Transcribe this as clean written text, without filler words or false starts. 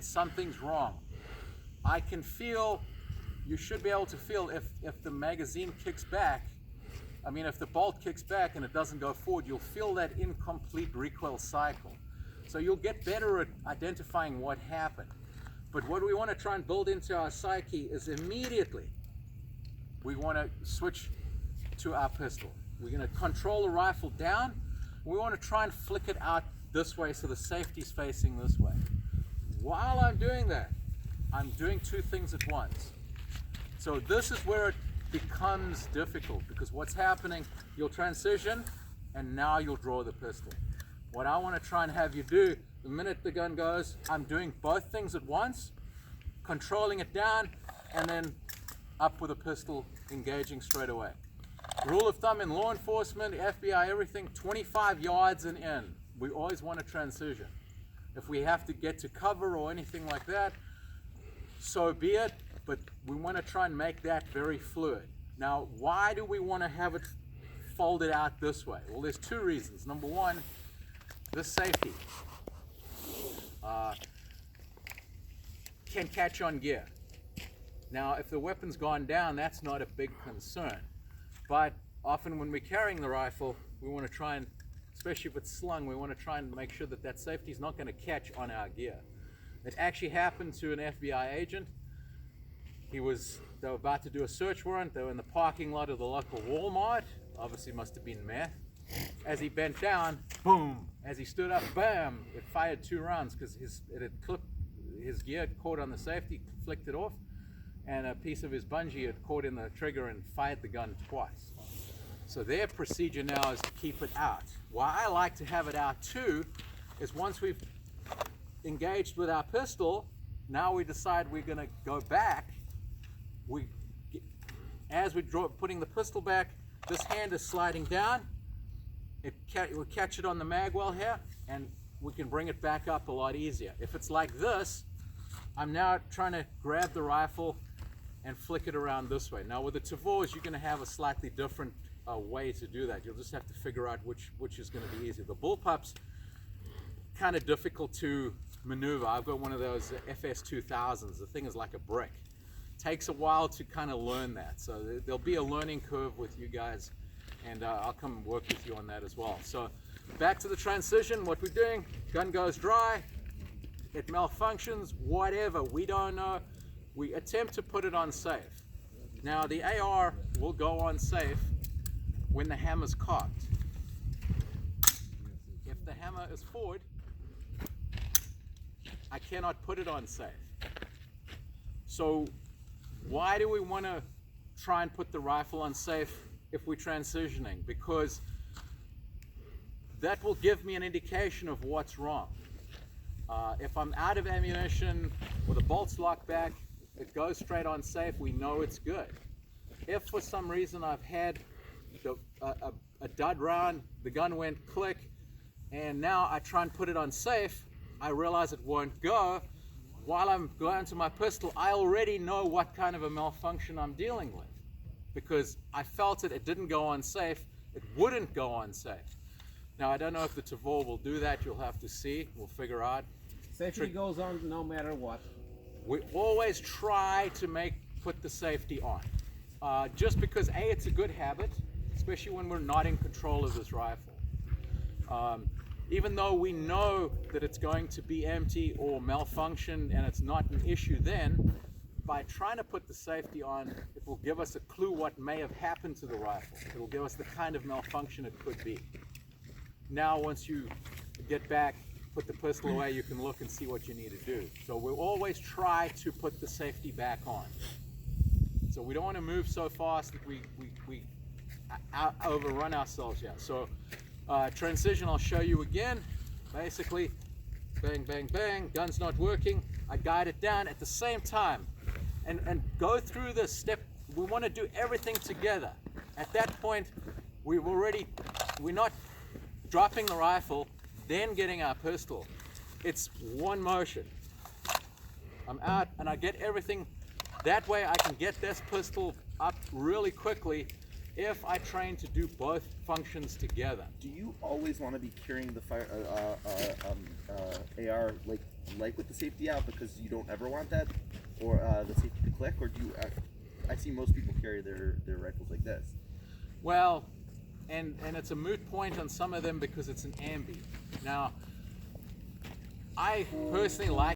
something's wrong. I can feel, you should be able to feel if the magazine kicks back, if the bolt kicks back and it doesn't go forward, you'll feel that incomplete recoil cycle. So you'll get better at identifying what happened. But what we want to try and build into our psyche is immediately we want to switch to our pistol. We're going to control the rifle down. We want to try and flick it out this way so the safety's facing this way. While I'm doing that, I'm doing two things at once. So this is where it becomes difficult, because what's happening, you'll transition and now you'll draw the pistol. What I want to try and have you do, the minute the gun goes, I'm doing both things at once, controlling it down, and then up with a pistol, engaging straight away. Rule of thumb in law enforcement, FBI, everything, 25 yards and in. We always want to transition. If we have to get to cover or anything like that, so be it, but we want to try and make that very fluid. Now, why do we want to have it folded out this way? Well, there's two reasons. Number one, this safety can catch on gear. Now, if the weapon's gone down, that's not a big concern. But often when we're carrying the rifle, we want to try and, especially if it's slung, we want to try and make sure that that safety is not going to catch on our gear. It actually happened to an FBI agent. They were about to do a search warrant. They were in the parking lot of the local Walmart. Obviously must have been meth. As he bent down, boom. As he stood up, bam, it fired 2 rounds because it had clipped, his gear had caught on the safety, flicked it off, and a piece of his bungee had caught in the trigger and fired the gun twice. So their procedure now is to keep it out. Why I like to have it out too is once we've engaged with our pistol, now we decide we're going to go back. As we're putting the pistol back, this hand is sliding down. We'll catch it on the mag well here, and we can bring it back up a lot easier. If it's like this, I'm now trying to grab the rifle and flick it around this way. Now with the Tavors, you're going to have a slightly different way to do that. You'll just have to figure out which is going to be easier. The bullpup's kind of difficult to maneuver. I've got one of those FS 2000s. The thing is like a brick. Takes a while to kind of learn that. So there'll be a learning curve with you guys, and I'll come work with you on that as well. So back to the transition, what we're doing, gun goes dry, it malfunctions, whatever, we don't know. We attempt to put it on safe. Now the AR will go on safe when the hammer's cocked. If the hammer is forward, I cannot put it on safe. So why do we want to try and put the rifle on safe if we're transitioning? Because that will give me an indication of what's wrong. If I'm out of ammunition or the bolt's locked back, it goes straight on safe, we know it's good. If for some reason I've had a dud round, the gun went click, and now I try and put it on safe, I realize it won't go. While I'm going to my pistol, I already know what kind of a malfunction I'm dealing with, because I felt it didn't go on safe, it wouldn't go on safe. Now I don't know if the Tavor will do that, you'll have to see, we'll figure out. Safety goes on no matter what. We always try to put the safety on, just because A, it's a good habit, especially when we're not in control of this rifle. Even though we know that it's going to be empty or malfunction and it's not an issue then, by trying to put the safety on, it will give us a clue what may have happened to the rifle. It will give us the kind of malfunction it could be. Now once you get back, put the pistol away, you can look and see what you need to do. So we'll always try to put the safety back on. So we don't want to move so fast that we overrun ourselves here. So transition, I'll show you again. Basically, bang, bang, bang, gun's not working. I guide it down at the same time and go through this step. We want to do everything together. At that point, we're not dropping the rifle, then getting our pistol. It's one motion. I'm out and I get everything. That way I can get this pistol up really quickly if I train to do both functions together. Do you always want to be carrying the AR like like with the safety out because you don't ever want that, or the safety to click, or do you? I see most people carry their rifles like this. Well, and it's a moot point on some of them because it's an ambi. Now, I personally like